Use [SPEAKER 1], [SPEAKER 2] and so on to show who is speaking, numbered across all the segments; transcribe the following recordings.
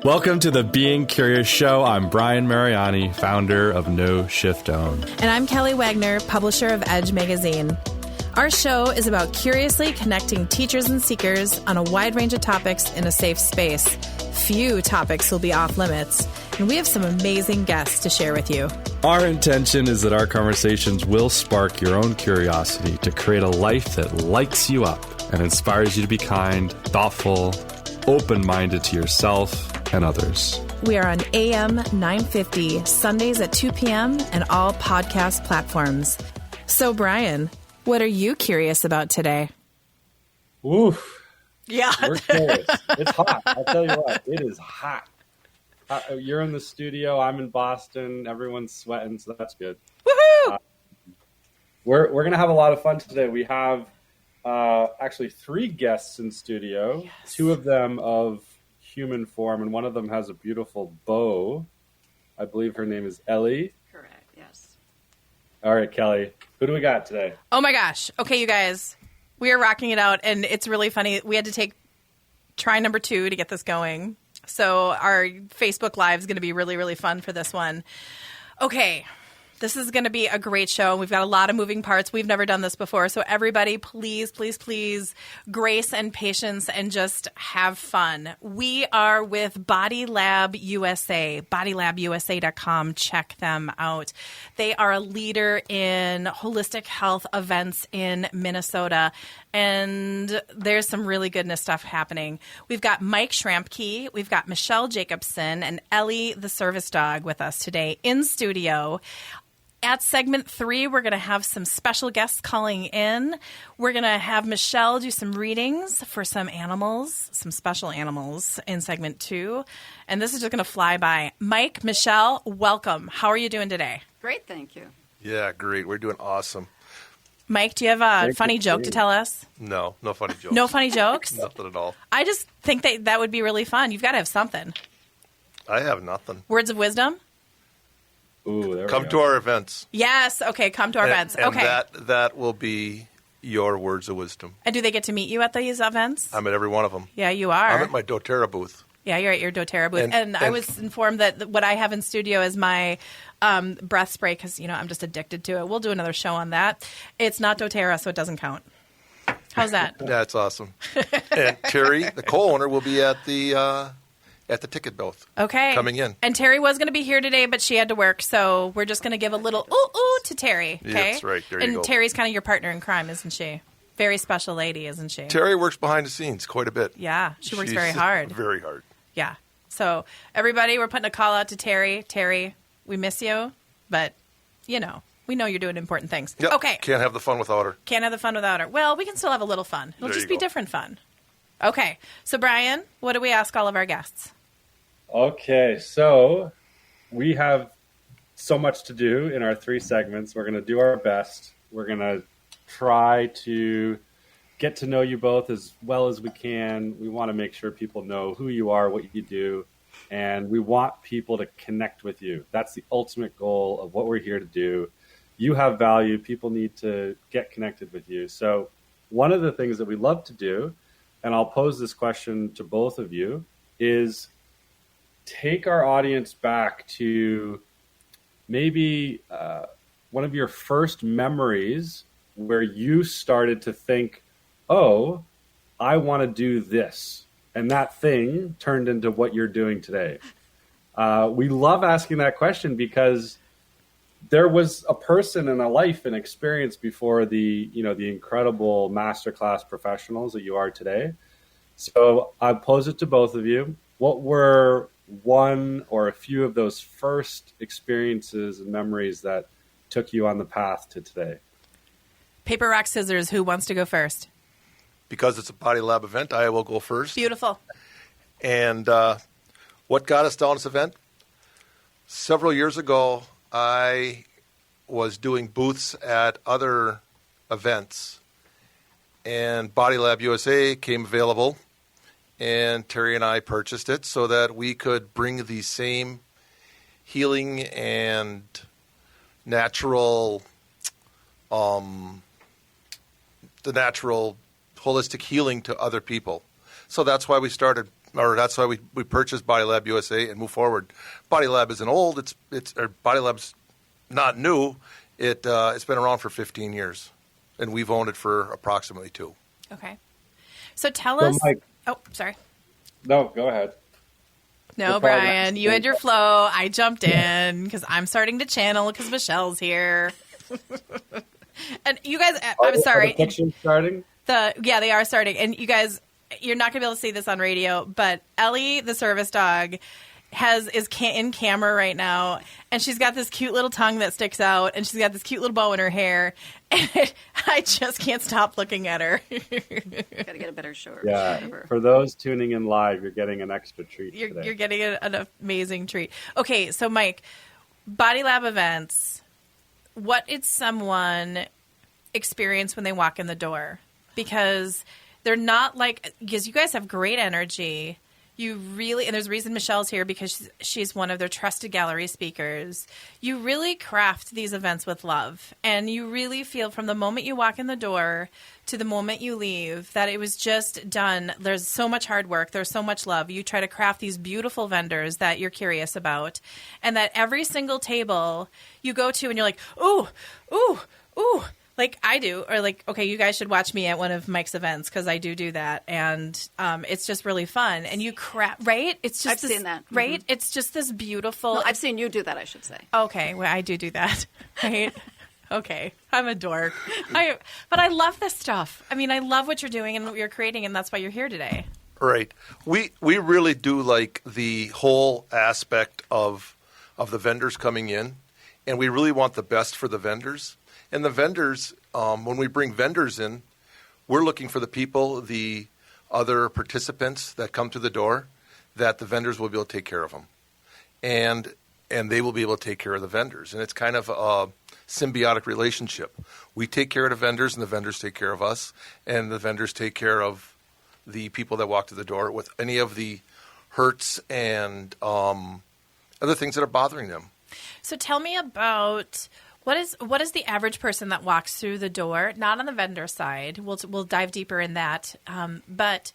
[SPEAKER 1] Welcome to the Being Curious Show. I'm Brian Mariani, founder of No Shift Own.
[SPEAKER 2] And I'm Kelly Wagner, publisher of Edge Magazine. Our show is about curiously connecting teachers and seekers on a wide range of topics in a safe space. Few topics will be off limits, and we have some amazing guests to share with you.
[SPEAKER 1] Our intention is that our conversations will spark your own curiosity to create a life that lights you up and inspires you to be kind, thoughtful, open-minded to yourself and others.
[SPEAKER 2] We are on AM 950, Sundays at 2 p.m., and all podcast platforms. So, Brian, what are you curious about today?
[SPEAKER 3] Oof.
[SPEAKER 2] Yeah.
[SPEAKER 3] We're curious. It's hot. I'll tell you what, it is hot. You're in the studio. I'm in Boston. Everyone's sweating, so that's good.
[SPEAKER 2] Woohoo!
[SPEAKER 3] We're going to have a lot of fun today. We have actually 3 guests in studio, yes. 2 of them of human form, and one of them has a beautiful bow. I believe her name is Ellie.
[SPEAKER 4] Correct, yes.
[SPEAKER 3] All right, Kelly, who do we got today?
[SPEAKER 2] Oh my gosh. Okay, you guys, we are rocking it out, and it's really funny. We had to take try number 2 to get this going. So our Facebook Live is going to be really, really fun for this one. Okay. This is going to be a great show. We've got a lot of moving parts. We've never done this before. So everybody, please, please, please, grace and patience and just have fun. We are with Bodylab USA, BodylabUSA.com. Check them out. They are a leader in holistic health events in Minnesota. And there's some really goodness stuff happening. We've got Mike Schramke, we've got Michele Jacobson, and Ellie the service dog with us today in studio. At segment 3, we're going to have some special guests calling in. We're going to have Michele do some readings for some animals, some special animals in segment 2. And this is just going to fly by. Mike, Michele, welcome. How are you doing today?
[SPEAKER 4] Great, thank you.
[SPEAKER 5] Yeah, great. We're doing awesome.
[SPEAKER 2] Mike, do you have a funny joke to tell us?
[SPEAKER 5] No funny jokes.
[SPEAKER 2] No funny jokes?
[SPEAKER 5] Nothing at all.
[SPEAKER 2] I just think that would be really fun. You've got to have something.
[SPEAKER 5] I have nothing.
[SPEAKER 2] Words of wisdom?
[SPEAKER 3] Ooh, there
[SPEAKER 5] Come to our events.
[SPEAKER 2] Yes. Okay, come to our events.
[SPEAKER 5] And
[SPEAKER 2] okay.
[SPEAKER 5] that will be your words of wisdom.
[SPEAKER 2] And do they get to meet you at these events?
[SPEAKER 5] I'm at every one of them.
[SPEAKER 2] Yeah, you are.
[SPEAKER 5] I'm at my doTERRA booth.
[SPEAKER 2] Yeah, you're at your doTERRA booth. And I was informed that what I have in studio is my breath spray because, I'm just addicted to it. We'll do another show on that. It's not doTERRA, so it doesn't count. How's that?
[SPEAKER 5] That's awesome. And Terry, the co-owner, will be at the ticket booth.
[SPEAKER 2] Okay.
[SPEAKER 5] Coming in.
[SPEAKER 2] And Terry was going to be here today, but she had to work, so we're just going to give a little ooh to Terry. Okay?
[SPEAKER 5] Yeah, that's right. There you go.
[SPEAKER 2] And Terry's kind of your partner in crime, isn't she? Very special lady, isn't she?
[SPEAKER 5] Terry works behind the scenes quite a bit.
[SPEAKER 2] Yeah, she works very hard.
[SPEAKER 5] Very hard.
[SPEAKER 2] Yeah. So, everybody, we're putting a call out to Terry. Terry, we miss you, but, we know you're doing important things.
[SPEAKER 5] Yep.
[SPEAKER 2] Okay.
[SPEAKER 5] Can't have the fun without her.
[SPEAKER 2] Can't have the fun without her. Well, we can still have a little fun. It'll just be different fun. Okay. So, Brian, what do we ask all of our guests?
[SPEAKER 3] Okay, so we have so much to do in our 3 segments. We're going to do our best. We're going to try to get to know you both as well as we can. We want to make sure people know who you are, what you do, and we want people to connect with you. That's the ultimate goal of what we're here to do. You have value. People need to get connected with you. So one of the things that we love to do, and I'll pose this question to both of you, is take our audience back to maybe one of your first memories where you started to think, oh, I want to do this. And that thing turned into what you're doing today. We love asking that question because there was a person in a life and experience before the incredible masterclass professionals that you are today. So I pose it to both of you. What were one or a few of those first experiences and memories that took you on the path to today?
[SPEAKER 2] Paper, rock, scissors. Who wants to go first?
[SPEAKER 5] Because it's a Bodylab event, I will go first.
[SPEAKER 2] Beautiful.
[SPEAKER 5] And what got us down this event? Several years ago, I was doing booths at other events, and Bodylab USA came available, and Terry and I purchased it so that we could bring the same healing and natural, holistic healing to other people. So that's why we started or that's why we purchased Bodylab USA and move forward. Bodylab isn't old. Bodylab's not new. It's been around for 15 years, and we've owned it for approximately 2.
[SPEAKER 2] Okay. So tell
[SPEAKER 3] So,
[SPEAKER 2] us.
[SPEAKER 3] Mike-
[SPEAKER 2] Oh, sorry.
[SPEAKER 3] No, go ahead.
[SPEAKER 2] No,
[SPEAKER 3] We'll probably
[SPEAKER 2] Brian,
[SPEAKER 3] not-
[SPEAKER 2] you had your flow. I jumped in because I'm starting to channel because Michelle's here. And you guys, I'm
[SPEAKER 3] Are
[SPEAKER 2] sorry.
[SPEAKER 3] the pictures starting?
[SPEAKER 2] Yeah, they are starting. And you guys, you're not going to be able to see this on radio, but Ellie, the service dog, is in camera right now, and she's got this cute little tongue that sticks out, and she's got this cute little bow in her hair, and I just can't stop looking at her.
[SPEAKER 4] Got to get a better short.
[SPEAKER 3] Yeah.
[SPEAKER 4] Whatever.
[SPEAKER 3] For those tuning in live, you're getting an extra treat today.
[SPEAKER 2] You're getting an amazing treat. Okay, so Mike, Bodylab events, what did someone experience when they walk in the door? Because they're not because you guys have great energy. You really, and there's a reason Michelle's here because she's one of their trusted gallery speakers. You really craft these events with love. And you really feel from the moment you walk in the door to the moment you leave that it was just done. There's so much hard work. There's so much love. You try to craft these beautiful vendors that you're curious about. And that every single table you go to and you're like, ooh, ooh, ooh. Like I do, or okay, you guys should watch me at one of Mike's events because I do that, and it's just really fun. And you right? It's just
[SPEAKER 4] I've seen that,
[SPEAKER 2] right? It's just this beautiful.
[SPEAKER 4] No, I've seen you do that, I should say.
[SPEAKER 2] Okay, well, I do that, right? Okay, I'm a dork. But I love this stuff. I mean, I love what you're doing and what you're creating, and that's why you're here today.
[SPEAKER 5] Right. We really do like the whole aspect of the vendors coming in, and we really want the best for the vendors. And the vendors, when we bring vendors in, we're looking for the people, the other participants that come to the door, that the vendors will be able to take care of them. And they will be able to take care of the vendors. And it's kind of a symbiotic relationship. We take care of the vendors, and the vendors take care of us, and the vendors take care of the people that walk to the door with any of the hurts and other things that are bothering them.
[SPEAKER 2] So tell me about what is the average person that walks through the door? Not on the vendor side. We'll dive deeper in that. But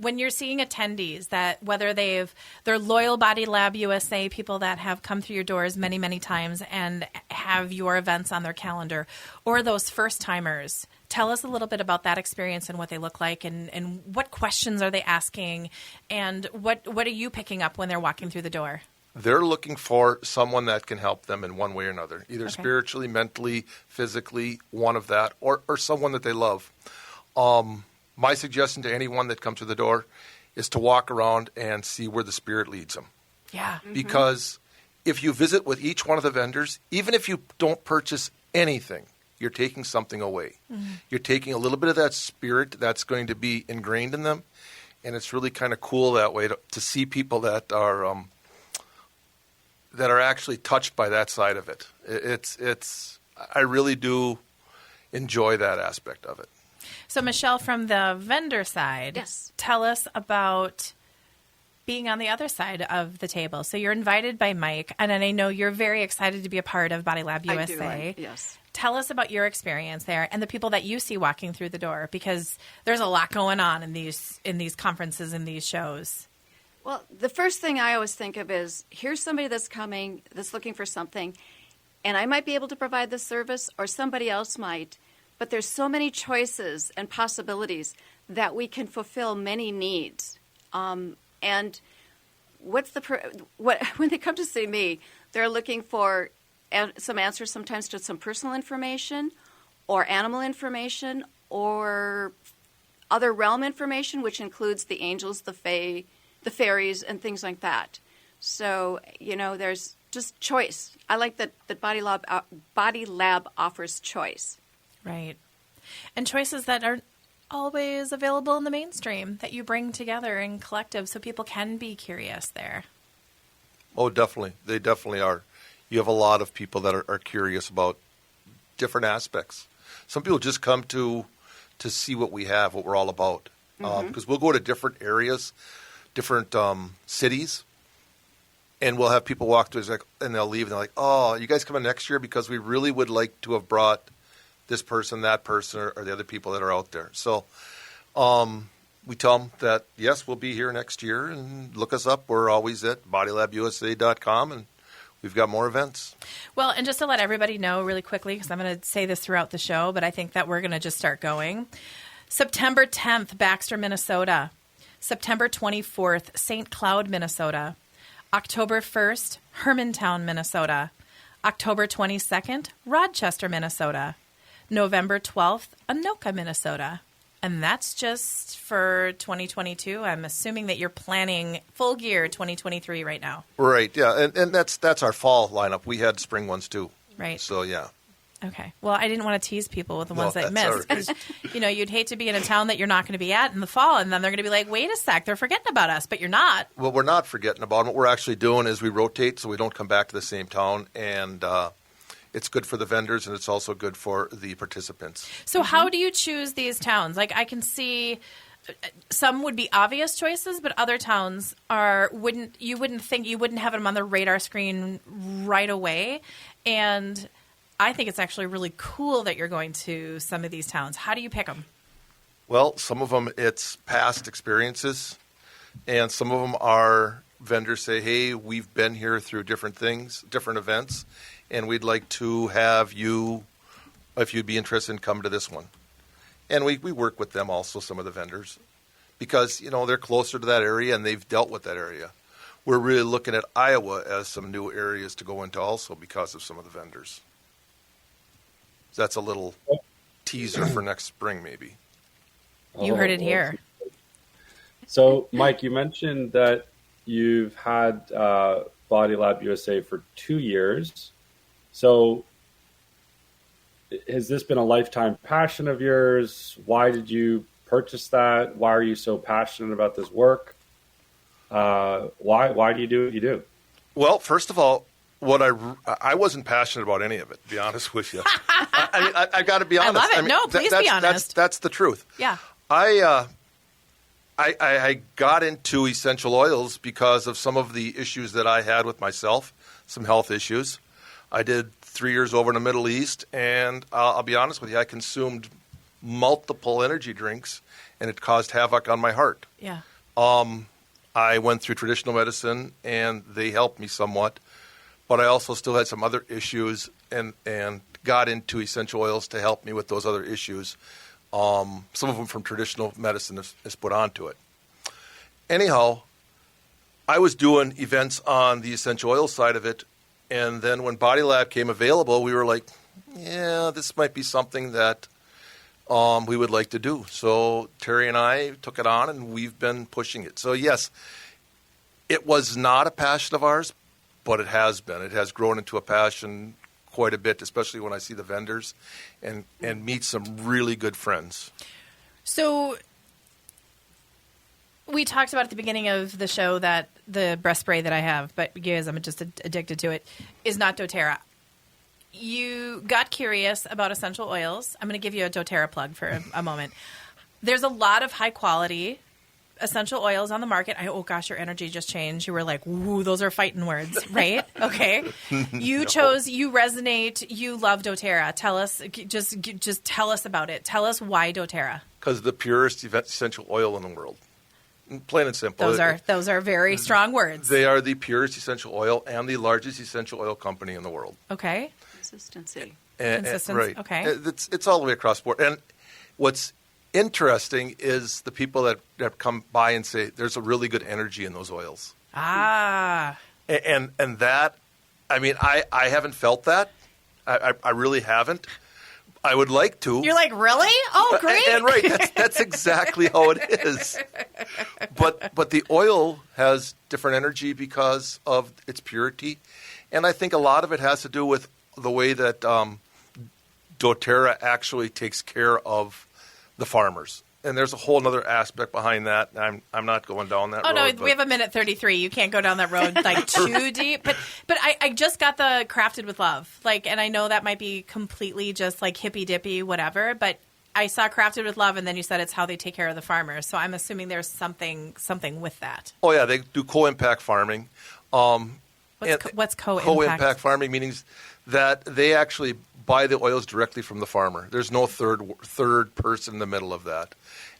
[SPEAKER 2] when you're seeing attendees that whether they're loyal Bodylab USA people that have come through your doors many, many times and have your events on their calendar, or those first timers, tell us a little bit about that experience and what they look like and what questions are they asking and what are you picking up when they're walking through the door?
[SPEAKER 5] They're looking for someone that can help them in one way or another, either
[SPEAKER 2] Okay.
[SPEAKER 5] spiritually, mentally, physically, one of that, or someone that they love. My suggestion to anyone that comes to the door is to walk around and see where the spirit leads them.
[SPEAKER 2] Yeah.
[SPEAKER 5] Because if you visit with each one of the vendors, even if you don't purchase anything, you're taking something away. You're taking a little bit of that spirit that's going to be ingrained in them, and it's really kind of cool that way to see people that are actually touched by that side of it. I really do enjoy that aspect of it.
[SPEAKER 2] So, Michelle, from the vendor side,
[SPEAKER 4] Yes.
[SPEAKER 2] tell us about being on the other side of the table. So you're invited by Mike, and I know you're very excited to be a part of Bodylab USA.
[SPEAKER 4] Yes.
[SPEAKER 2] Tell us about your experience there and the people that you see walking through the door, because there's a lot going on in these conferences and these shows.
[SPEAKER 4] Well, the first thing I always think of is here's somebody that's coming, that's looking for something, and I might be able to provide the service or somebody else might, but there's so many choices and possibilities that we can fulfill many needs. And when they come to see me, they're looking for some answers sometimes to some personal information or animal information or other realm information, which includes the angels, the fae, the fairies, and things like that. So, there's just choice. I like that Bodylab offers choice.
[SPEAKER 2] Right. And choices that aren't always available in the mainstream that you bring together in collective so people can be curious there.
[SPEAKER 5] Oh, definitely. They definitely are. You have a lot of people that are curious about different aspects. Some people just come to see what we have, what we're all about. Because we'll go to different areas, different cities, and we'll have people walk to us, and they'll leave, and they're like, oh, you guys coming next year? Because we really would like to have brought this person, that person, or the other people that are out there. So we tell them that, yes, we'll be here next year, and look us up. We're always at BodylabUSA.com, and we've got more events.
[SPEAKER 2] Well, and just to let everybody know really quickly, because I'm going to say this throughout the show, but I think that we're going to just start going. September 10th, Baxter, Minnesota. September 24th, St. Cloud, Minnesota. October 1st, Hermantown, Minnesota. October 22nd, Rochester, Minnesota. November 12th, Anoka, Minnesota. And that's just for 2022. I'm assuming that you're planning full gear 2023 right now.
[SPEAKER 5] Right, yeah, and that's our fall lineup. We had spring ones too.
[SPEAKER 2] Right.
[SPEAKER 5] So, yeah.
[SPEAKER 2] Okay. Well, I didn't want to tease people with the ones that
[SPEAKER 5] that's
[SPEAKER 2] missed. 'Cause, you'd hate to be in a town that you're not going to be at in the fall, and then they're going to be like, wait a sec, they're forgetting about us, but you're not.
[SPEAKER 5] Well, we're not forgetting about them. What we're actually doing is we rotate so we don't come back to the same town, and it's good for the vendors, and it's also good for the participants.
[SPEAKER 2] So how do you choose these towns? Like, I can see some would be obvious choices, but other towns you wouldn't have them on the radar screen right away. And I think it's actually really cool that you're going to some of these towns. How do you pick them?
[SPEAKER 5] Well, some of them it's past experiences, and some of them are vendors say, hey, we've been here through different things, different events, and we'd like to have you, if you'd be interested in coming to this one. And we work with them also, some of the vendors, because, they're closer to that area and they've dealt with that area. We're really looking at Iowa as some new areas to go into also because of some of the vendors. So that's a little teaser for next spring, maybe.
[SPEAKER 2] You heard it here.
[SPEAKER 3] So, Mike, you mentioned that you've had Bodylab USA for 2 years. So has this been a lifetime passion of yours? Why did you purchase that? Why are you so passionate about this work? Why do you do what you do?
[SPEAKER 5] Well, first of all, I wasn't passionate about any of it, to be honest with you. I got to be honest.
[SPEAKER 2] I love it. Please be honest.
[SPEAKER 5] That's the truth.
[SPEAKER 2] Yeah.
[SPEAKER 5] I got into essential oils because of some of the issues that I had with myself, some health issues. I did 3 years over in the Middle East, and I'll be honest with you, I consumed multiple energy drinks, and it caused havoc on my heart.
[SPEAKER 2] Yeah.
[SPEAKER 5] I went through traditional medicine, and they helped me somewhat. But I also still had some other issues and got into essential oils to help me with those other issues. Some of them from traditional medicine is put onto it. Anyhow, I was doing events on the essential oil side of it, and then when Bodylab came available, we were like, yeah, this might be something that we would like to do. So Terry and I took it on, and we've been pushing it. So yes, it was not a passion of ours, but it has been. It has grown into a passion quite a bit, especially when I see the vendors and meet some really good friends. So
[SPEAKER 2] we talked about at the beginning of the show that the breast spray that I have, but because I'm just addicted to it, is not doTERRA. You got curious about essential oils. I'm going to give you a doTERRA plug for a moment. There's a lot of high quality essential oils on the market. Oh gosh, your energy just changed. You were like, "Woo, those are fighting words," right? Okay. You resonate. You love doTERRA. Tell us, just tell us about it. Tell us why doTERRA.
[SPEAKER 5] Because the purest essential oil in the world. Plain and simple.
[SPEAKER 2] Those are very strong words.
[SPEAKER 5] They are the purest essential oil and the largest essential oil company in the world.
[SPEAKER 2] Okay.
[SPEAKER 4] Consistency.
[SPEAKER 5] Right.
[SPEAKER 2] Okay.
[SPEAKER 5] It's all the way across the board. And what's interesting is the people that come by and say there's a really good energy in those oils.
[SPEAKER 2] Ah.
[SPEAKER 5] And that, I mean, I haven't felt that. I really haven't. I would like to.
[SPEAKER 2] You're like, really? Oh, great.
[SPEAKER 5] And right, that's exactly how it is. But the oil has different energy because of its purity. And I think a lot of it has to do with the way that doTERRA actually takes care of the farmers. And there's a whole other aspect behind that. I'm not going down that road.
[SPEAKER 2] Oh, no, we have a minute 33. You can't go down that road too deep. But I just got the Crafted with Love. And I know that might be completely just hippy-dippy, whatever. But I saw Crafted with Love, and then you said it's how they take care of the farmers. So I'm assuming there's something with that.
[SPEAKER 5] Oh, yeah, they do co-impact farming.
[SPEAKER 2] What's co-impact?
[SPEAKER 5] Co-impact farming means that they actually buy the oils directly from the farmer. There's no third person in the middle of that.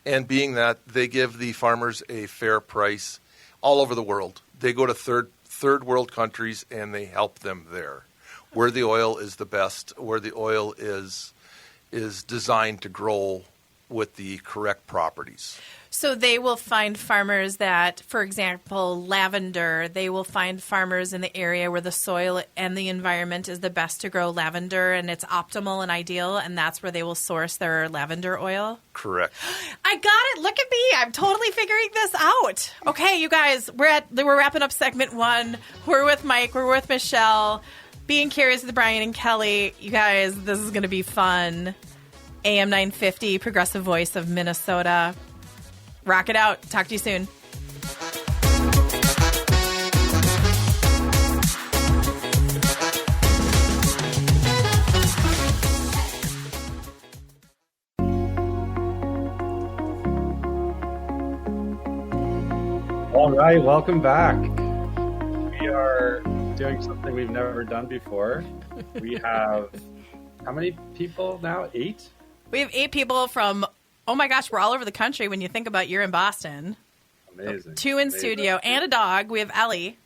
[SPEAKER 5] And being that they give the farmers a fair price all over the world. They go to third world countries and they help them there, where the oil is the best, where the oil is designed to grow with the correct properties.
[SPEAKER 2] So they will find farmers that, for example, lavender, they will find farmers in the area where the soil and the environment is the best to grow lavender and it's optimal and ideal, and that's where they will source their lavender oil?
[SPEAKER 5] Correct.
[SPEAKER 2] I got it. Look at me. I'm totally figuring this out. Okay, you guys, we're wrapping up segment 1. We're with Mike. We're with Michelle. Being Curious with Brian and Kelly. You guys, this is going to be fun. AM 950, Progressive Voice of Minnesota. Rock it out. Talk to you soon.
[SPEAKER 3] All right, welcome back. We are doing something we've never done before. We have, how many people now? 8?
[SPEAKER 2] We have 8 people from, oh my gosh, we're all over the country when you think about you're in Boston.
[SPEAKER 3] Amazing.
[SPEAKER 2] 2 in studio and a dog. We have Ellie.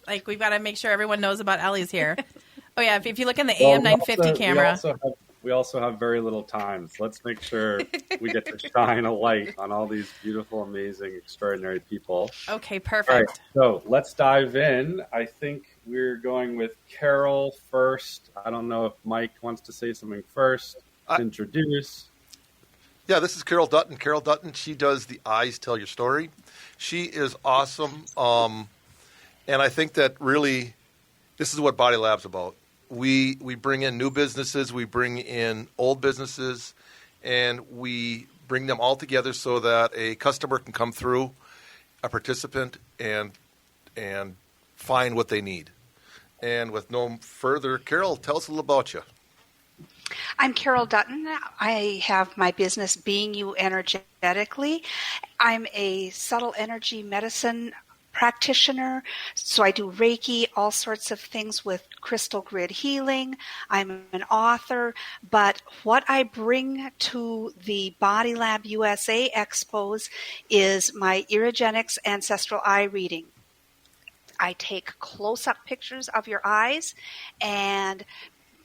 [SPEAKER 2] Like, we've got to make sure everyone knows about Ellie's here. Oh, yeah, if you look in the AM 950 camera.
[SPEAKER 3] We also have very little time, so let's make sure we get to shine a light on all these beautiful, amazing, extraordinary people.
[SPEAKER 2] Okay, perfect.
[SPEAKER 3] All right, so let's dive in. I think we're going with Carol first. I don't know if Mike wants to say something first. Introduce.
[SPEAKER 5] Yeah, this is Carol Dutton. Carol Dutton, she does the Eyes Tell Your Story. She is awesome. And I think that really this is what Bodylab's about. We bring in new businesses, we bring in old businesses, and we bring them all together so that a customer can come through, a participant, and find what they need. And with no further, Carol, tell us a little about you.
[SPEAKER 6] I'm Carol Dutton. I have my business Being You Energetically. I'm a subtle energy medicine practitioner, so I do Reiki, all sorts of things with crystal grid healing. I'm an author, but what I bring to the Bodylab USA expos is my Irogenics ancestral eye reading. I take close-up pictures of your eyes and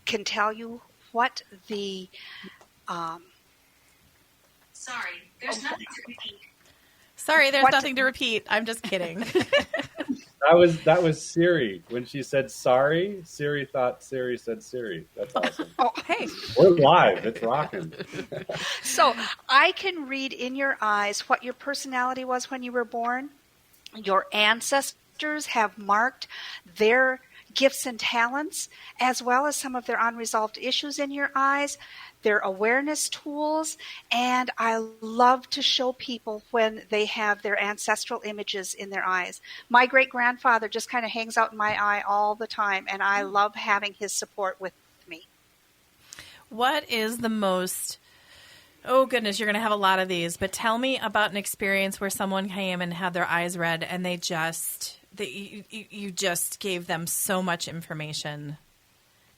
[SPEAKER 6] can tell you what the
[SPEAKER 7] Sorry, there's nothing to repeat.
[SPEAKER 2] Sorry, there's nothing to repeat. I'm just kidding.
[SPEAKER 3] That was Siri. When she said sorry, Siri thought Siri said Siri. That's awesome.
[SPEAKER 6] Oh, hey.
[SPEAKER 3] We're live. It's rocking.
[SPEAKER 6] So I can read in your eyes what your personality was when you were born. Your ancestors have marked their gifts and talents, as well as some of their unresolved issues in your eyes, their awareness tools, and I love to show people when they have their ancestral images in their eyes. My great-grandfather just kind of hangs out in my eye all the time, and I love having his support with me.
[SPEAKER 2] What is the most, oh goodness, you're going to have a lot of these, but tell me about an experience where someone came and had their eyes read and they just, you just gave them so much information.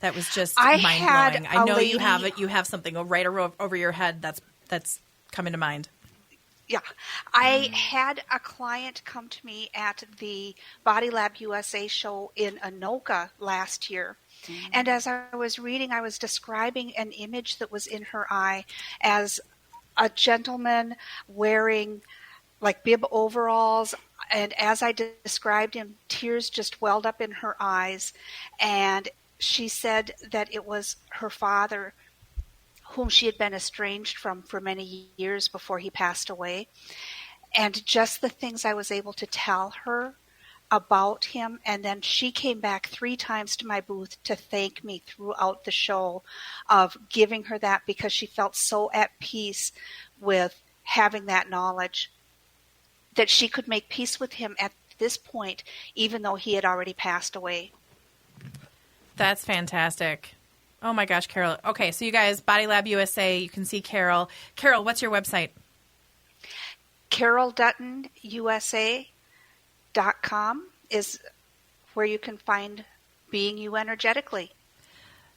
[SPEAKER 2] That was just mind-blowing. I know you have it. You have something right over your head that's coming to mind.
[SPEAKER 6] Yeah. I had a client come to me at the Bodylab USA show in Anoka last year. Mm-hmm. And as I was reading, I was describing an image that was in her eye as a gentleman wearing like bib overalls. And as I described him, tears just welled up in her eyes. And she said that it was her father, whom she had been estranged from for many years before he passed away. And just the things I was able to tell her about him. And then she came back 3 times to my booth to thank me throughout the show of giving her that, because she felt so at peace with having that knowledge that she could make peace with him at this point, even though he had already passed away.
[SPEAKER 2] That's fantastic. Oh my gosh, Carol. Okay, so you guys, Bodylab USA, you can see Carol. Carol, what's your website? CarolDuttonUSA.com is where you can find Being You Energetically.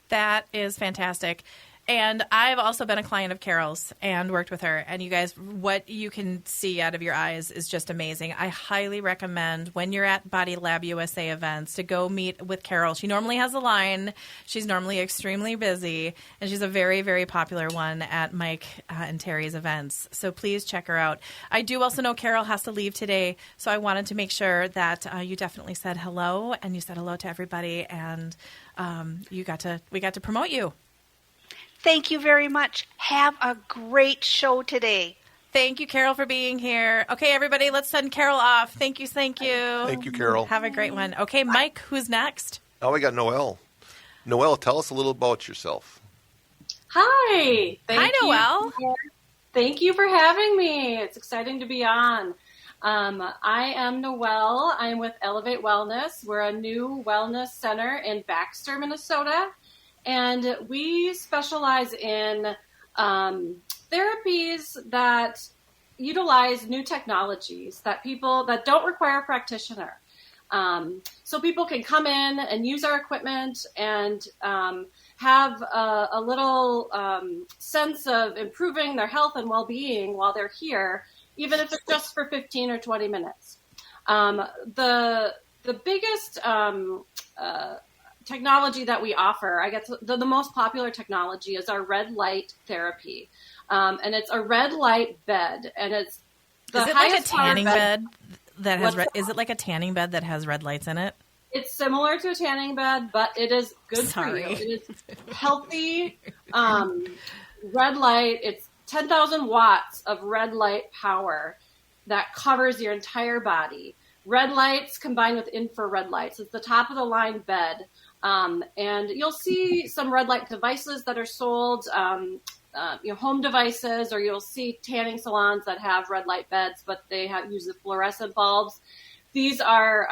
[SPEAKER 2] That is fantastic. And I've also been a client of Carol's and worked with her. And you guys, what you can see out of your eyes is just amazing. I highly recommend when you're at Bodylab USA events to go meet with Carol. She normally has a line. She's normally extremely busy. And she's a very, very popular one at Mike and Terry's events. So please check her out. I do also know Carol has to leave today. So I wanted to make sure that you definitely said hello. And you said hello to everybody. And we got to promote you.
[SPEAKER 6] Thank you very much. Have a great show today.
[SPEAKER 2] Thank you, Carol, for being here. Okay, everybody, let's send Carol off. Thank you.
[SPEAKER 5] Thank you, Carol.
[SPEAKER 2] Have a great one. Okay, Mike, who's next?
[SPEAKER 5] Now we got Noelle. Noelle, tell us a little about yourself.
[SPEAKER 8] Hi.
[SPEAKER 2] Hi, Noelle.
[SPEAKER 8] Thank you for having me. It's exciting to be on. I am Noelle. I'm with Elevate Wellness. We're a new wellness center in Baxter, Minnesota. And we specialize in therapies that utilize new technologies that don't require a practitioner. So people can come in and use our equipment and have a little sense of improving their health and well-being while they're here, even if it's just for 15 or 20 minutes. The biggest technology that we offer, I guess the most popular technology is our red light therapy. And it's a red light bed. And it's
[SPEAKER 2] Is it like a tanning bed that has is it like a tanning bed that has red lights in it?
[SPEAKER 8] It's similar to a tanning bed, but it is good for you. It is healthy red light. It's 10,000 watts of red light power that covers your entire body. Red lights combined with infrared lights. It's the top of the line bed. And you'll see some red light devices that are sold, home devices, or you'll see tanning salons that have red light beds, but they use the fluorescent bulbs. These are,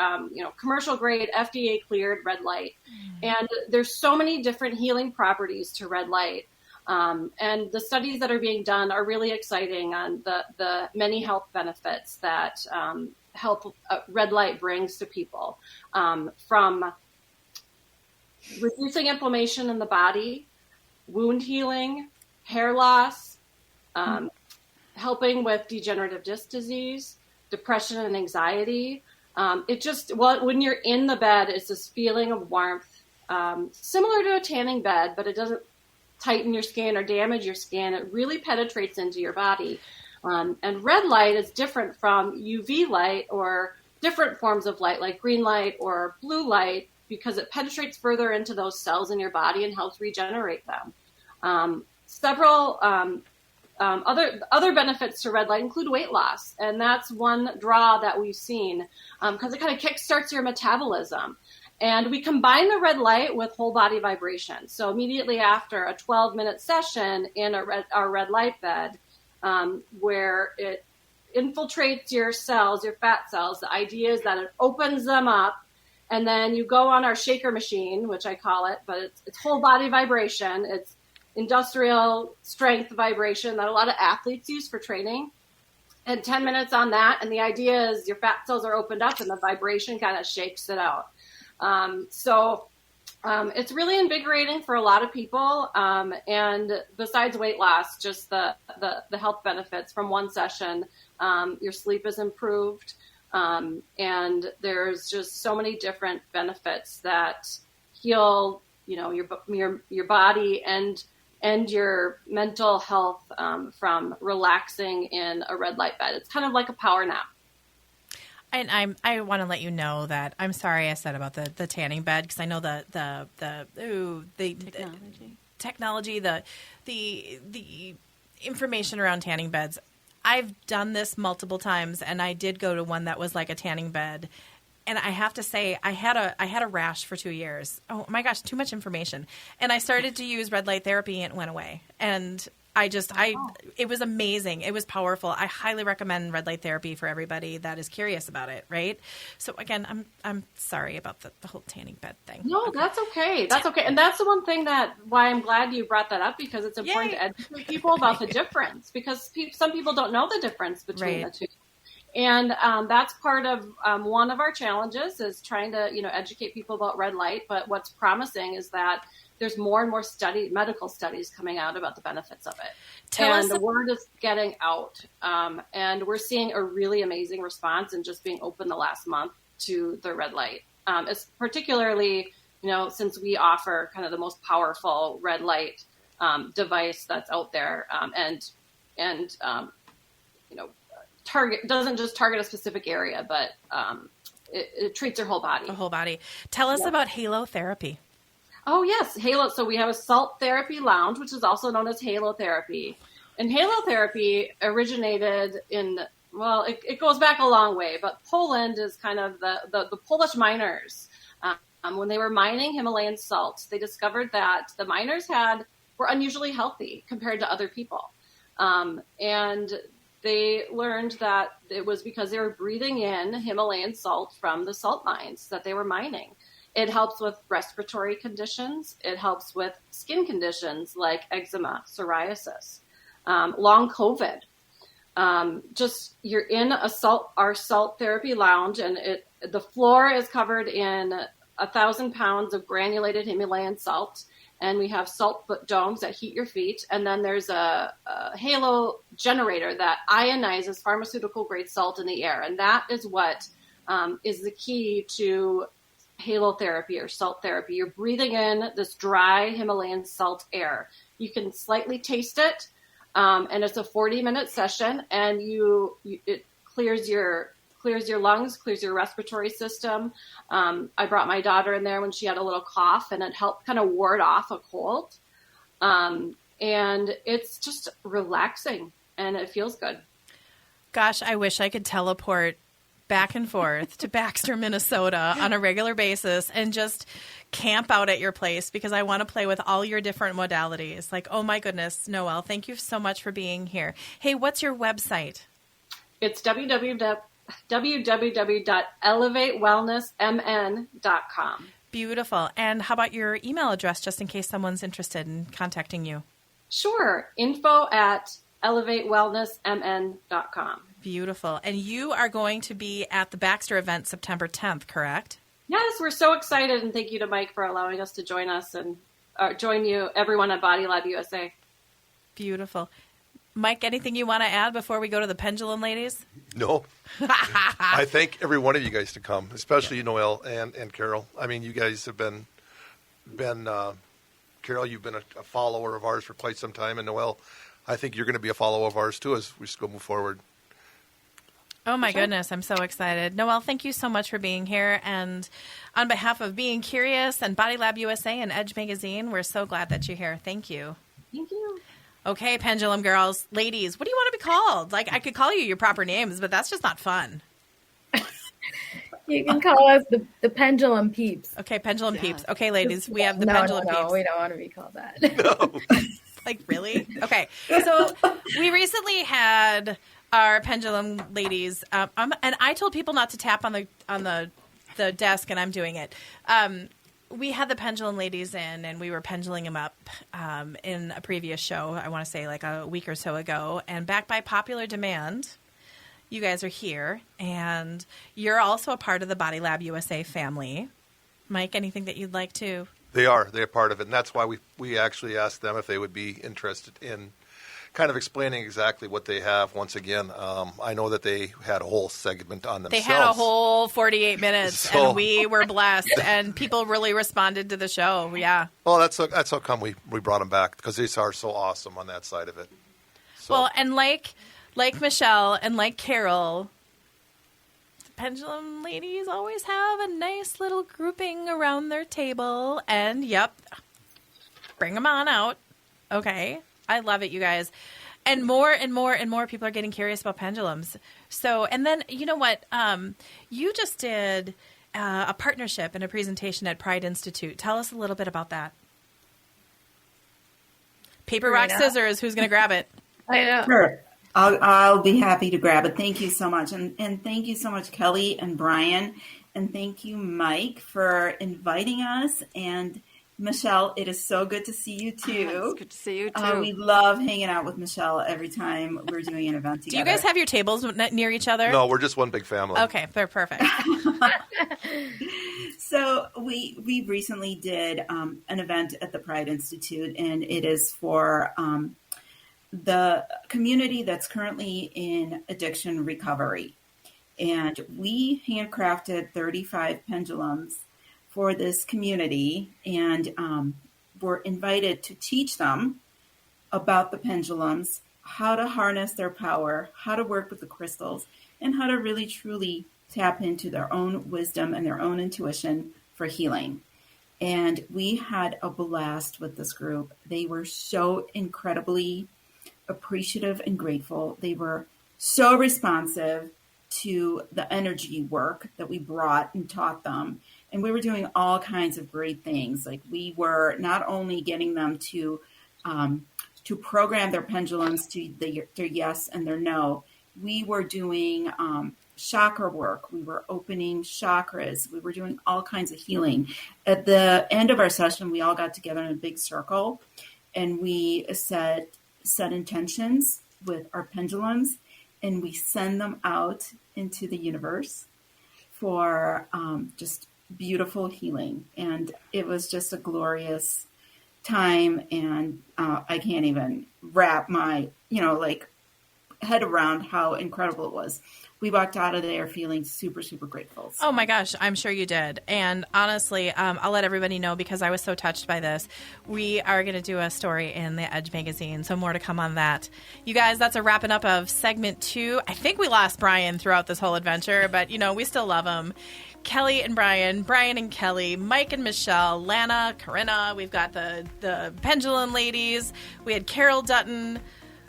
[SPEAKER 8] commercial grade, FDA cleared red light. And there's so many different healing properties to red light. And the studies that are being done are really exciting on the many health benefits that red light brings to people, from reducing inflammation in the body, wound healing, hair loss, helping with degenerative disc disease, depression and anxiety. When you're in the bed, it's this feeling of warmth, similar to a tanning bed, but it doesn't tighten your skin or damage your skin. It really penetrates into your body. And red light is different from UV light or different forms of light like green light or blue light, because it penetrates further into those cells in your body and helps regenerate them. Several other benefits to red light include weight loss, and that's one draw that we've seen because it kind of kickstarts your metabolism. And we combine the red light with whole body vibration. So immediately after a 12-minute session in our red light bed, where it infiltrates your cells, your fat cells, the idea is that it opens them up. And then you go on our shaker machine, which I call it, but it's whole body vibration. It's industrial strength vibration that a lot of athletes use for training. And 10 minutes on that. And the idea is your fat cells are opened up and the vibration kind of shakes it out. It's really invigorating for a lot of people. And besides weight loss, just the health benefits from one session, your sleep is improved. And there's just so many different benefits that heal, your body and your mental health, from relaxing in a red light bed. It's kind of like a power nap.
[SPEAKER 2] And I want to let you know that I'm sorry I said about the tanning bed, because I know the technology, the information around tanning beds. I've done this multiple times, and I did go to one that was like a tanning bed. And I have to say, I had a rash for 2 years. Oh my gosh, too much information. And I started to use red light therapy, and it went away. And it was amazing. It was powerful. I highly recommend red light therapy for everybody that is curious about it. Right. So again, I'm sorry about the whole tanning bed thing.
[SPEAKER 8] No, okay. That's okay. That's okay. And that's the one thing why I'm glad you brought that up, because it's important to educate people about the difference, because some people don't know the difference between the two. And that's part of one of our challenges is trying to, educate people about red light. But what's promising is that there's more and more medical studies coming out about the benefits of it. The word is getting out. And we're seeing a really amazing response in just being open the last month to the red light. It's particularly, since we offer kind of the most powerful red light device that's out there, doesn't just target a specific area, but it treats your whole body.
[SPEAKER 2] The whole body. Tell us about Halo Therapy.
[SPEAKER 8] Oh, yes. Halo. So we have a salt therapy lounge, which is also known as Halo Therapy. And Halo Therapy originated it goes back a long way, but Poland is kind of the Polish miners. When they were mining Himalayan salt, they discovered that the miners were unusually healthy compared to other people. And they learned that it was because they were breathing in Himalayan salt from the salt mines that they were mining. It helps with respiratory conditions. It helps with skin conditions like eczema, psoriasis, long COVID. You're in our salt therapy lounge, and the floor is covered in 1,000 pounds of granulated Himalayan salt. And we have salt domes that heat your feet. And then there's a halo generator that ionizes pharmaceutical grade salt in the air. And that is what is the key to halo therapy or salt therapy. You're breathing in this dry Himalayan salt air. You can slightly taste it. And it's a 40-minute session, and it clears your lungs, clears your respiratory system. I brought my daughter in there when she had a little cough, and it helped kind of ward off a cold. And it's just relaxing, and it feels good.
[SPEAKER 2] Gosh, I wish I could teleport back and forth to Baxter, Minnesota on a regular basis and just camp out at your place because I want to play with all your different modalities. Like, oh my goodness, Noelle, thank you so much for being here. Hey, what's your website?
[SPEAKER 8] It's www.elevatewellnessmn.com.
[SPEAKER 2] Beautiful. And how about your email address, just in case someone's interested in contacting you?
[SPEAKER 8] Sure. info@elevatewellnessmn.com.
[SPEAKER 2] Beautiful. And you are going to be at the Baxter event September 10th, correct?
[SPEAKER 8] Yes, we're so excited. And thank you to Mike for allowing us to join us and join you, everyone at Bodylab USA.
[SPEAKER 2] Beautiful. Mike, anything you want to add before we go to the pendulum ladies?
[SPEAKER 5] No. I thank every one of you guys to come, especially Noelle and Carol. I mean, you guys have been Carol, you've been a follower of ours for quite some time. And Noelle, I think you're going to be a follower of ours too as we just go move forward.
[SPEAKER 2] Oh, my goodness. I'm so excited. Noelle, thank you so much for being here. And on behalf of Being Curious and Bodylab USA and Edge Magazine, we're so glad that you're here. Thank you.
[SPEAKER 8] Thank you.
[SPEAKER 2] Okay, pendulum girls, ladies, what do you want to be called? Like, I could call you your proper names, but that's just not fun.
[SPEAKER 9] You can call us the pendulum peeps.
[SPEAKER 2] Okay, pendulum peeps. Okay, ladies, we have the pendulum peeps.
[SPEAKER 9] No, we don't want to be called that.
[SPEAKER 5] No.
[SPEAKER 2] Like, really? Okay. So we recently had our pendulum ladies, and I told people not to tap on the desk, and I'm doing it. We had the pendulum ladies in, and we were pendulum them up in a previous show, I want to say like a week or so ago. And back by popular demand, you guys are here, and you're also a part of the Bodylab USA family. Mike, anything that you'd like to?
[SPEAKER 5] They're part of it, and that's why we actually asked them if they would be interested in kind of explaining exactly what they have. Once again, I know that they had a whole segment on themselves.
[SPEAKER 2] They had a whole 48 minutes, and we were blessed, and people really responded to the show. Yeah.
[SPEAKER 5] Well, that's how come we brought them back, because they are so awesome on that side of it. So.
[SPEAKER 2] Well, and like Michelle and like Carol, the pendulum ladies always have a nice little grouping around their table, and yep, bring them on out. Okay. I love it, you guys. And more and more and more people are getting curious about pendulums. So, and then, you know what? You just did a partnership and a presentation at Pride Institute. Tell us a little bit about that. Paper, rock, scissors. Who's going to grab it?
[SPEAKER 9] I know.
[SPEAKER 10] Sure. I'll be happy to grab it. Thank you so much. And thank you so much, Kelly and Brian. And thank you, Mike, for inviting us and Michelle, it is so good to see you too.
[SPEAKER 4] It's good to see you too.
[SPEAKER 10] We love hanging out with Michelle every time we're doing an event together.
[SPEAKER 2] Do you guys have your tables near each other?
[SPEAKER 5] No, we're just one big family.
[SPEAKER 2] Okay, they're perfect.
[SPEAKER 10] So we recently did an event at the Pride Institute, and it is for the community that's currently in addiction recovery. And we handcrafted 35 pendulums for this community, and were invited to teach them about the pendulums, how to harness their power, how to work with the crystals, and how to really truly tap into their own wisdom and their own intuition for healing. And we had a blast with this group. They were so incredibly appreciative and grateful. They were so responsive to the energy work that we brought and taught them. And we were doing all kinds of great things. Like, we were not only getting them to program their pendulums to their yes and their no, we were doing chakra work. We were opening chakras. We were doing all kinds of healing. At the end of our session, we all got together in a big circle, and we set intentions with our pendulums, and we send them out into the universe for just beautiful healing. And it was just a glorious time, and I can't even wrap my head around how incredible it was. We walked out of there feeling super, super grateful. So.
[SPEAKER 2] Oh my gosh, I'm sure you did. And honestly, I'll let everybody know, because I was so touched by this. We are going to do a story in the Edge magazine, so more to come on that. You guys, that's a wrapping up of segment 2. I think we lost Brian throughout this whole adventure, but we still love him. Kelly and Brian, Brian and Kelly, Mike and Michelle, Lana, Corinna. We've got the Pendulum ladies. We had Carol Dutton.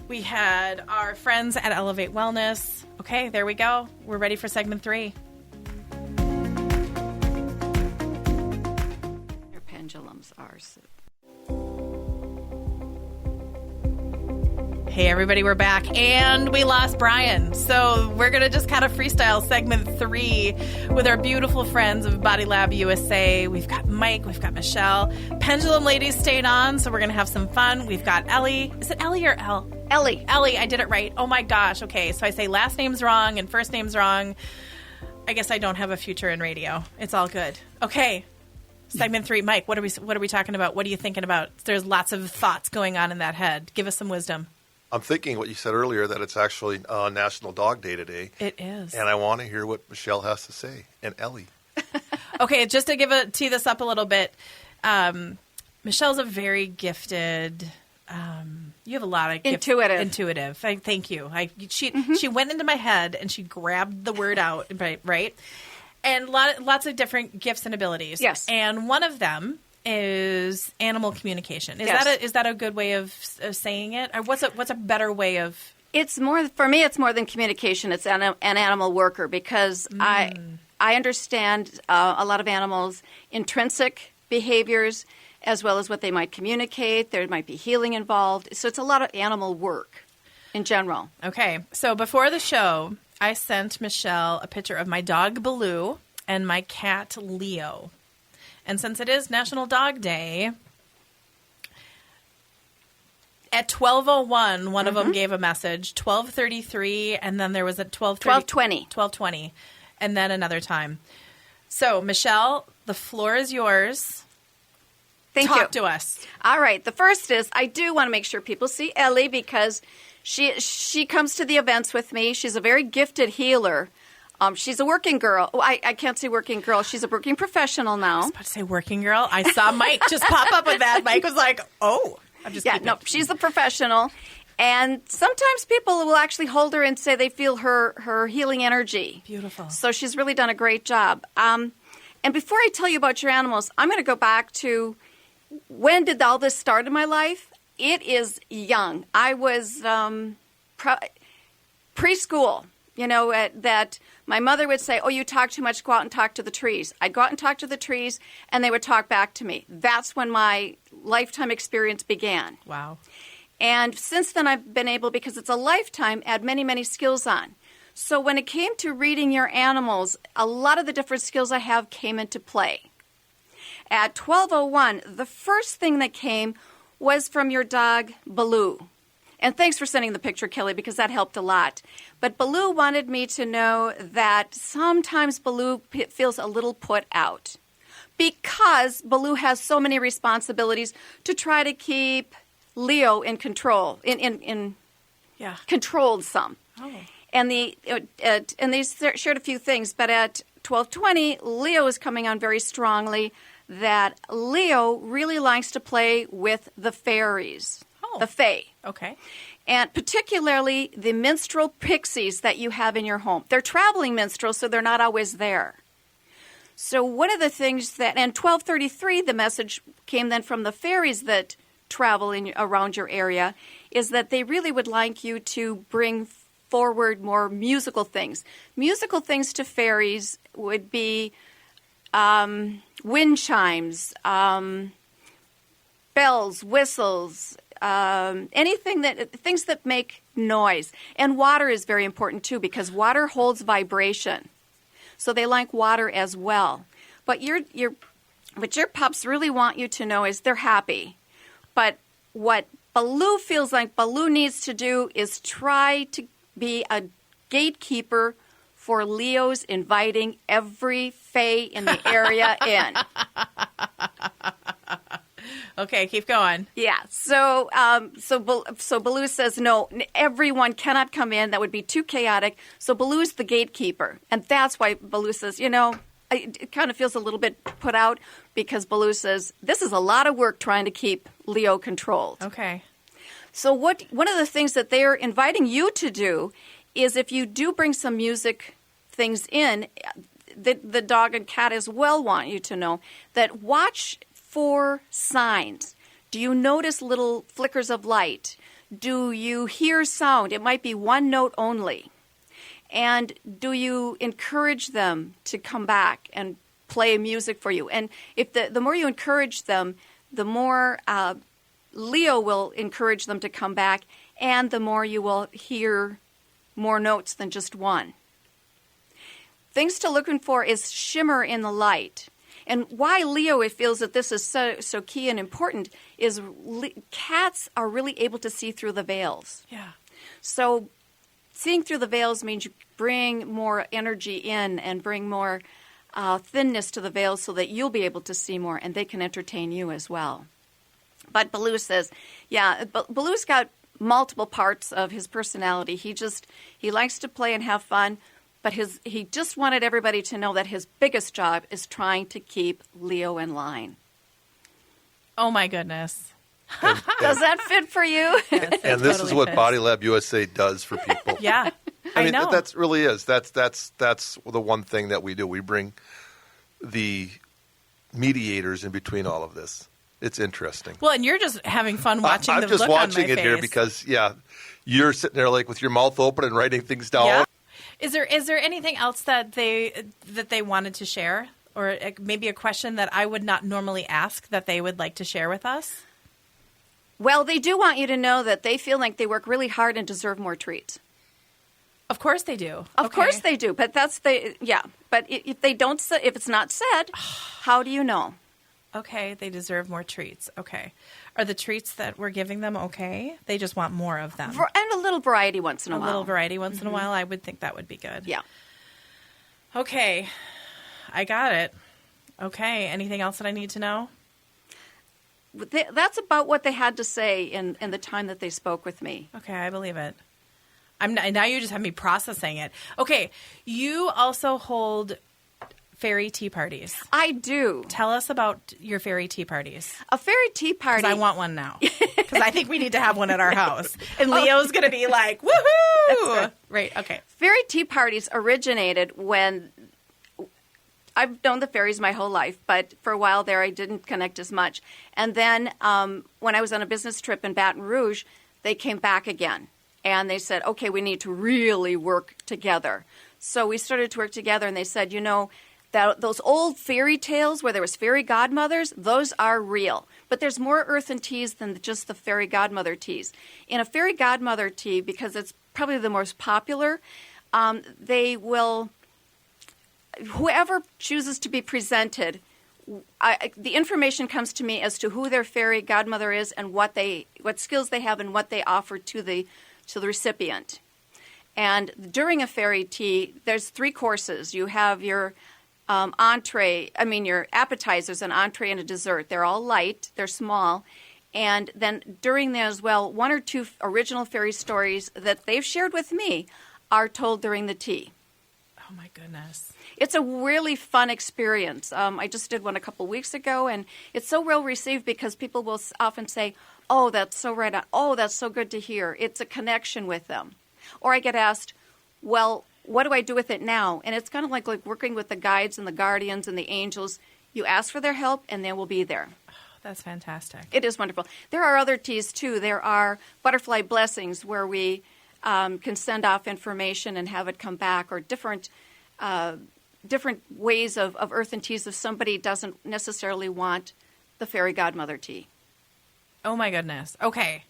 [SPEAKER 2] We had our friends at Elevate Wellness. Okay, there we go. We're ready for segment 3.
[SPEAKER 4] Your pendulums are.
[SPEAKER 2] Hey, everybody, we're back, and we lost Brian. So we're going to just kind of freestyle segment 3 with our beautiful friends of BodylabUSA. We've got Mike, we've got Michelle. Pendulum ladies stayed on, so we're going to have some fun. We've got Ellie. Is it Ellie or Elle?
[SPEAKER 4] Ellie.
[SPEAKER 2] Ellie, I did it right. Oh, my gosh. Okay, so I say last name's wrong and first name's wrong. I guess I don't have a future in radio. It's all good. Okay. Segment 3. Mike, what are we talking about? What are you thinking about? There's lots of thoughts going on in that head. Give us some wisdom.
[SPEAKER 5] I'm thinking what you said earlier, that it's actually National Dog Day today.
[SPEAKER 2] It is.
[SPEAKER 5] And I want to hear what Michelle has to say, and Ellie.
[SPEAKER 2] Okay, just to tee this up a little bit, Michelle's a very gifted. You have a lot of intuitive. Thank you. She went into my head and she grabbed the word out, right? And lots of different gifts and abilities.
[SPEAKER 4] Yes.
[SPEAKER 2] And one of them is animal communication. Is that a good way of saying it? Or what's a better way of?
[SPEAKER 4] It's more, for me, it's more than communication. It's an animal worker, because I understand a lot of animals' intrinsic behaviors, as well as what they might communicate. There might be healing involved. So it's a lot of animal work in general.
[SPEAKER 2] Okay. So before the show, I sent Michelle a picture of my dog Baloo and my cat Leo. And since it is National Dog Day, at 12:01, one of them gave a message. 12:33, and then there was a 12:20. 12:20, and then another time. So, Michelle, the floor is yours.
[SPEAKER 4] Thank you.
[SPEAKER 2] Talk to us.
[SPEAKER 4] All right. The first is, I do want to make sure people see Ellie, because she comes to the events with me. She's a very gifted healer. She's a working girl. Oh, I can't say working girl. She's a working professional now.
[SPEAKER 2] I was about to say working girl. I saw Mike just pop up with that. Mike was like, oh. I'm just kidding.
[SPEAKER 4] No, she's a professional. And sometimes people will actually hold her and say they feel her healing energy.
[SPEAKER 2] Beautiful.
[SPEAKER 4] So she's really done a great job. And before I tell you about your animals, I'm going to go back to, when did all this start in my life? It is young. I was preschool. That my mother would say, oh, you talk too much, go out and talk to the trees. I'd go out and talk to the trees, and they would talk back to me. That's when my lifetime experience began.
[SPEAKER 2] Wow.
[SPEAKER 4] And since then, I've been able, because it's a lifetime, add many, many skills on. So when it came to reading your animals, a lot of the different skills I have came into play. At 12:01, the first thing that came was from your dog, Baloo. And thanks for sending the picture, Kelly, because that helped a lot. But Baloo wanted me to know that sometimes Baloo feels a little put out because Baloo has so many responsibilities to try to keep Leo in control, controlled some.
[SPEAKER 2] Oh.
[SPEAKER 4] And they shared a few things, but at 12:20, Leo is coming on very strongly that Leo really likes to play with the fairies, the fae.
[SPEAKER 2] Okay.
[SPEAKER 4] And particularly the minstrel pixies that you have in your home. They're traveling minstrels, so they're not always there. So one of the things that, and 12:33, the message came then from the fairies that travel around your area, is that they really would like you to bring forward more musical things. Musical things to fairies would be wind chimes, bells, whistles, things that make noise. And water is very important too, because water holds vibration. So they like water as well. But what your pups really want you to know is they're happy. But what Baloo feels like Baloo needs to do is try to be a gatekeeper for Leo's inviting every fae in the area in.
[SPEAKER 2] Okay, keep going.
[SPEAKER 4] Yeah. So Baloo says, no, everyone cannot come in. That would be too chaotic. So Baloo's the gatekeeper. And that's why Baloo says, it kind of feels a little bit put out because Baloo says, this is a lot of work trying to keep Leo controlled.
[SPEAKER 2] Okay.
[SPEAKER 4] So one of the things that they're inviting you to do is if you do bring some music things in, the dog and cat as well want you to know that watch for signs. Do you notice little flickers of light? Do you hear sound? It might be one note only. And do you encourage them to come back and play music for you? And if the more you encourage them, the more Leo will encourage them to come back, and the more you will hear more notes than just one. Things to look for is shimmer in the light. And why Leo feels that this is so key and important is cats are really able to see through the veils.
[SPEAKER 2] Yeah.
[SPEAKER 4] So seeing through the veils means you bring more energy in and bring more thinness to the veils so that you'll be able to see more and they can entertain you as well. But Baloo says, Baloo's got multiple parts of his personality. He likes to play and have fun, but he just wanted everybody to know that his biggest job is trying to keep Leo in line.
[SPEAKER 2] Oh, my goodness.
[SPEAKER 4] Does that fit for you?
[SPEAKER 2] Yes,
[SPEAKER 5] and this is what Bodylab USA does for people.
[SPEAKER 2] Yeah,
[SPEAKER 5] I mean,
[SPEAKER 2] know.
[SPEAKER 5] That really is. That's the one thing that we do. We bring the mediators in between all of this. It's interesting.
[SPEAKER 2] Well, and you're just having fun watching
[SPEAKER 5] I'm
[SPEAKER 2] the
[SPEAKER 5] just
[SPEAKER 2] look
[SPEAKER 5] watching
[SPEAKER 2] on my
[SPEAKER 5] it here
[SPEAKER 2] face.
[SPEAKER 5] because, you're sitting there like with your mouth open and writing things down.
[SPEAKER 2] Yeah. Is there anything else that they wanted to share, or maybe a question that I would not normally ask that they would like to share with us?
[SPEAKER 4] Well, they do want you to know that they feel like they work really hard and deserve more treats.
[SPEAKER 2] Of course they do.
[SPEAKER 4] Of course they do, but But if it's not said, how do you know?
[SPEAKER 2] Okay, they deserve more treats. Okay. Are the treats that we're giving them okay? They just want more of them.
[SPEAKER 4] And a little variety once in a while.
[SPEAKER 2] A little variety once in a while, I would think that would be good.
[SPEAKER 4] Yeah.
[SPEAKER 2] Okay. I got it. Okay. Anything else that I need to know?
[SPEAKER 4] That's about what they had to say in the time that they spoke with me.
[SPEAKER 2] Okay, I believe it. Now you just have me processing it. Okay, you also hold fairy tea parties.
[SPEAKER 4] I do.
[SPEAKER 2] Tell us about your fairy tea parties.
[SPEAKER 4] A fairy tea party.
[SPEAKER 2] 'Cause I want one now. Because I think we need to have one at our house. And Leo's going to be like, woohoo! Right, okay.
[SPEAKER 4] Fairy tea parties originated when I've known the fairies my whole life, but for a while there I didn't connect as much. And then when I was on a business trip in Baton Rouge, they came back again. And they said, okay, we need to really work together. So we started to work together, and they said, that those old fairy tales where there was fairy godmothers, those are real. But there's more earthen teas than just the fairy godmother teas. In a fairy godmother tea, because it's probably the most popular, whoever chooses to be presented the information comes to me as to who their fairy godmother is and what skills they have and what they offer to the recipient. And during a fairy tea, there's 3 courses. You have your your appetizers, an entree, and a dessert. They're all light. They're small. And then during that as well, 1 or 2 original fairy stories that they've shared with me are told during the tea.
[SPEAKER 2] Oh, my goodness.
[SPEAKER 4] It's a really fun experience. I just did one a couple weeks ago, and it's so well received because people will often say, oh, that's so right on. Oh, that's so good to hear. It's a connection with them. Or I get asked, well, what do I do with it now? And it's kind of like working with the guides and the guardians and the angels. You ask for their help, and they will be there.
[SPEAKER 2] That's fantastic.
[SPEAKER 4] It is wonderful. There are other teas, too. There are butterfly blessings where we can send off information and have it come back, or different ways of earthen teas if somebody doesn't necessarily want the fairy godmother tea.
[SPEAKER 2] Oh, my goodness. Okay.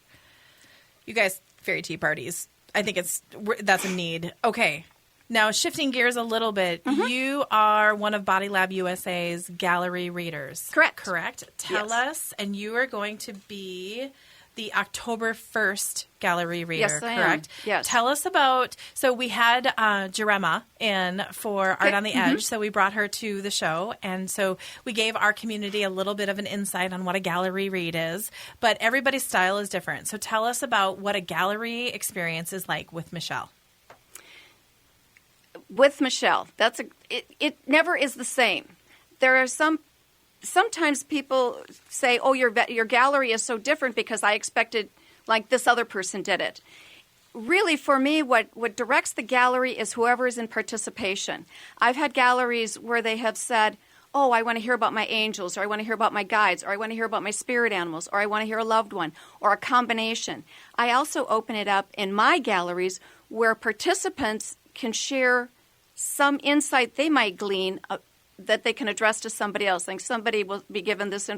[SPEAKER 2] You guys, fairy tea parties. I think that's a need. Okay. Now, shifting gears a little bit, you are one of Bodylab USA's gallery readers.
[SPEAKER 4] Correct.
[SPEAKER 2] Tell us, and you are going to be the October 1st gallery reader,
[SPEAKER 4] yes, I
[SPEAKER 2] correct?
[SPEAKER 4] am. Yes.
[SPEAKER 2] Tell us about, so we had Jerema in for Art on the Edge, so we brought her to the show, and so we gave our community a little bit of an insight on what a gallery read is, but everybody's style is different. So tell us about what a gallery experience is like with Michele.
[SPEAKER 4] With Michele, it never is the same. There are sometimes people say, oh, your gallery is so different because I expected like this other person did it. Really, for me, what directs the gallery is whoever is in participation. I've had galleries where they have said, oh, I want to hear about my angels, or I want to hear about my guides, or I want to hear about my spirit animals, or I want to hear a loved one, or a combination. I also open it up in my galleries where participants can share some insight they might glean that they can address to somebody else. Like somebody will be given this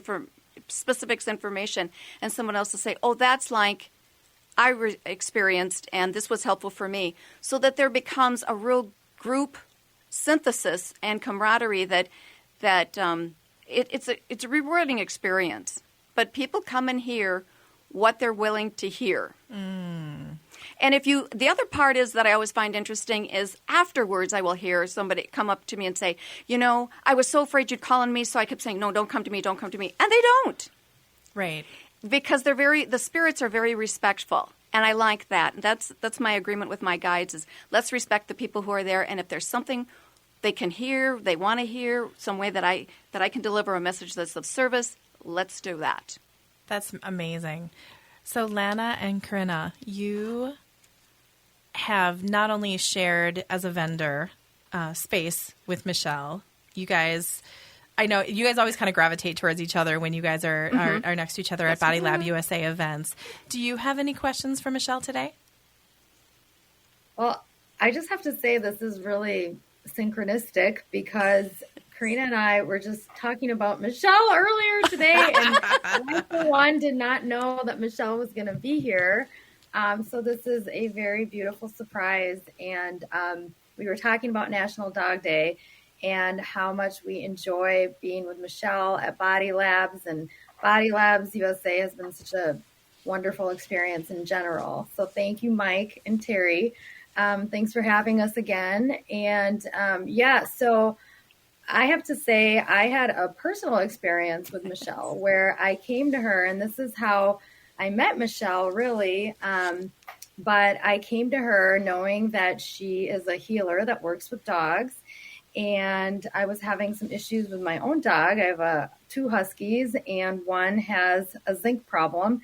[SPEAKER 4] specifics information, and someone else will say, oh, that's like I experienced, and this was helpful for me. So that there becomes a real group synthesis and camaraderie that it's a rewarding experience. But people come and hear what they're willing to hear. And the other part is that I always find interesting is afterwards I will hear somebody come up to me and say, I was so afraid you'd call on me, so I kept saying, no, don't come to me. And they don't.
[SPEAKER 2] Right.
[SPEAKER 4] Because the spirits are very respectful. And I like that. That's my agreement with my guides is let's respect the people who are there. And if there's something they can hear, they want to hear, some way that I can deliver a message that's of service, let's do that.
[SPEAKER 2] That's amazing. So Lana and Corinna, you have not only shared as a vendor space with Michele, you guys, I know you guys always kind of gravitate towards each other when you guys are next to each other at Bodylab USA events. Do you have any questions for Michele today?
[SPEAKER 9] Well, I just have to say this is really synchronistic because Karina and I were just talking about Michele earlier today, and I, for one, did not know that Michele was going to be here. So this is a very beautiful surprise. And we were talking about National Dog Day and how much we enjoy being with Michele at Bodylabs, and Bodylabs USA has been such a wonderful experience in general. So thank you, Mike and Terry. Thanks for having us again. And so I have to say I had a personal experience with Michele where I came to her, and this is how I met Michele, really. But I came to her knowing that she is a healer that works with dogs. And I was having some issues with my own dog. I have 2 huskies, and one has a zinc problem.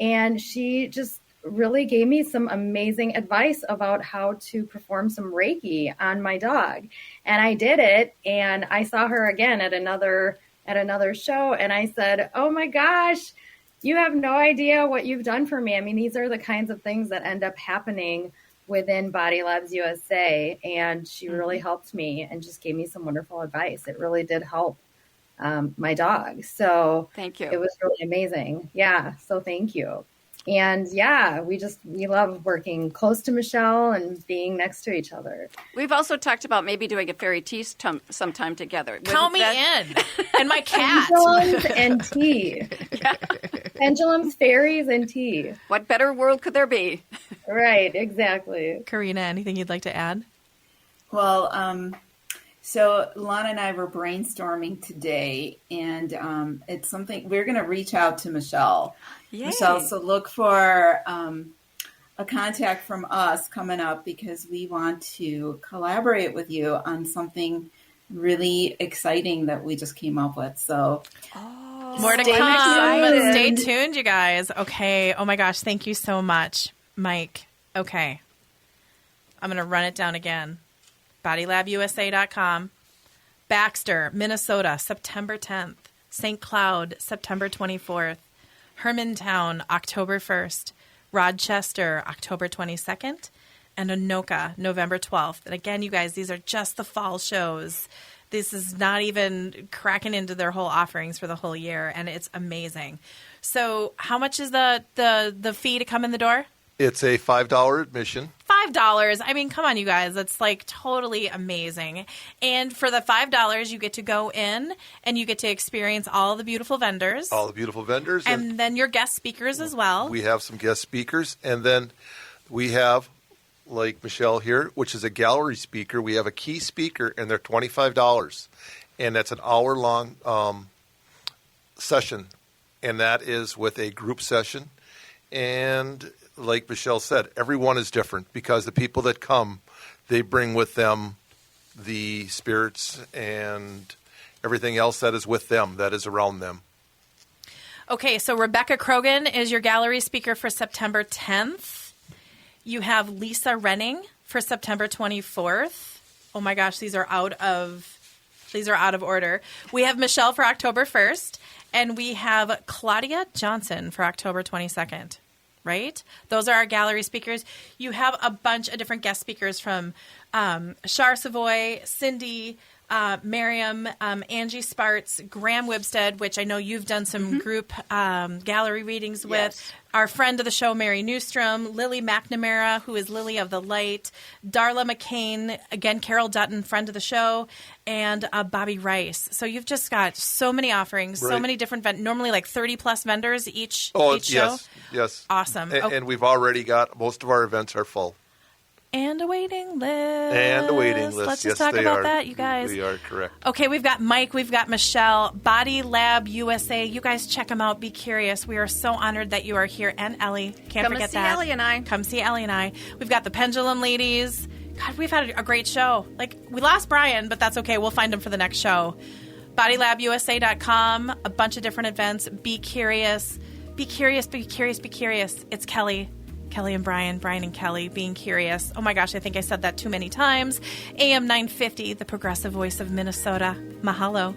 [SPEAKER 9] And she just really gave me some amazing advice about how to perform some Reiki on my dog. And I did it, and I saw her again at another show, and I said, oh my gosh, you have no idea what you've done for me. I mean, these are the kinds of things that end up happening within Bodylabs USA, and she really helped me and just gave me some wonderful advice. It really did help my dog. So
[SPEAKER 4] thank you.
[SPEAKER 9] It was really amazing. Yeah. So thank you. And yeah, we love working close to Michelle and being next to each other.
[SPEAKER 4] We've also talked about maybe doing a fairy tea sometime together.
[SPEAKER 2] Count me in. And my cat.
[SPEAKER 9] Pendulums and tea.
[SPEAKER 4] Yeah.
[SPEAKER 9] Pendulums, fairies, and tea.
[SPEAKER 4] What better world could there be?
[SPEAKER 9] Right, exactly.
[SPEAKER 2] Karina, anything you'd like to add?
[SPEAKER 10] Well, so Lana and I were brainstorming today, and it's something we're going to reach out to Michelle.
[SPEAKER 4] Yay.
[SPEAKER 10] Michelle, so look for a contact from us coming up because we want to collaborate with you on something really exciting that we just came up with. So
[SPEAKER 2] more to
[SPEAKER 10] stay
[SPEAKER 2] come.
[SPEAKER 10] excited.
[SPEAKER 2] Stay tuned, you guys. Okay. Oh my gosh. Thank you so much, Mike. Okay. I'm going to run it down again. BodylabUSA.com. Baxter, Minnesota, September 10th. St. Cloud, September 24th. Hermantown, October 1st. Rochester, October 22nd. And Anoka, November 12th. And again, you guys, these are just the fall shows. This is not even cracking into their whole offerings for the whole year, and it's amazing. So how much is the fee to come in the door?
[SPEAKER 5] It's a $5 admission.
[SPEAKER 2] $5. I mean, come on, you guys. It's like totally amazing. And for the $5, you get to go in and you get to experience all the beautiful vendors.
[SPEAKER 5] All the beautiful vendors.
[SPEAKER 2] And then your guest speakers as well.
[SPEAKER 5] We have some guest speakers. And then we have, like Michelle here, which is a gallery speaker. We have a key speaker, and they're $25. And that's an hour-long session. And that is with a group session. And like Michelle said, everyone is different because the people that come, they bring with them the spirits and everything else that is with them, that is around them.
[SPEAKER 2] Okay, so Rebecca Krogan is your gallery speaker for September 10th. You have Lisa Renning for September 24th. Oh my gosh, these are out of order. We have Michelle for October 1st, and we have Claudia Johnson for October 22nd. Right? Those are our gallery speakers. You have a bunch of different guest speakers from Char Savoy, Cindy, Miriam, Angie Sparts, Graham Wibstead, which I know you've done some group gallery readings with.
[SPEAKER 4] Yes.
[SPEAKER 2] Our friend of the show, Mary Newstrom, Lily McNamara, who is Lily of the Light, Darla McCain, again, Carol Dutton, friend of the show, and Bobby Rice. So you've just got so many offerings, so many different normally like 30-plus vendors each show.
[SPEAKER 5] Yes.
[SPEAKER 2] Awesome.
[SPEAKER 5] And we've already got, most of our events are full.
[SPEAKER 2] And a waiting list. Let's just
[SPEAKER 5] yes,
[SPEAKER 2] talk
[SPEAKER 5] they
[SPEAKER 2] about
[SPEAKER 5] are.
[SPEAKER 2] that, you guys.
[SPEAKER 5] We are correct.
[SPEAKER 2] Okay, we've got Mike, we've got Michelle, Bodylab USA. You guys check them out. Be curious. We are so honored that you are here. And Ellie. Can't forget that.
[SPEAKER 4] Come see Ellie and I.
[SPEAKER 2] Come see Ellie and I. We've got the Pendulum Ladies. God, we've had a great show. Like, we lost Brian, but that's okay. We'll find him for the next show. BodylabUSA.com. A bunch of different events. Be curious. Be curious, be curious, be curious. It's Kelly and Brian and Kelly, being curious. Oh my gosh, I think I said that too many times. AM 950, the progressive voice of Minnesota. Mahalo.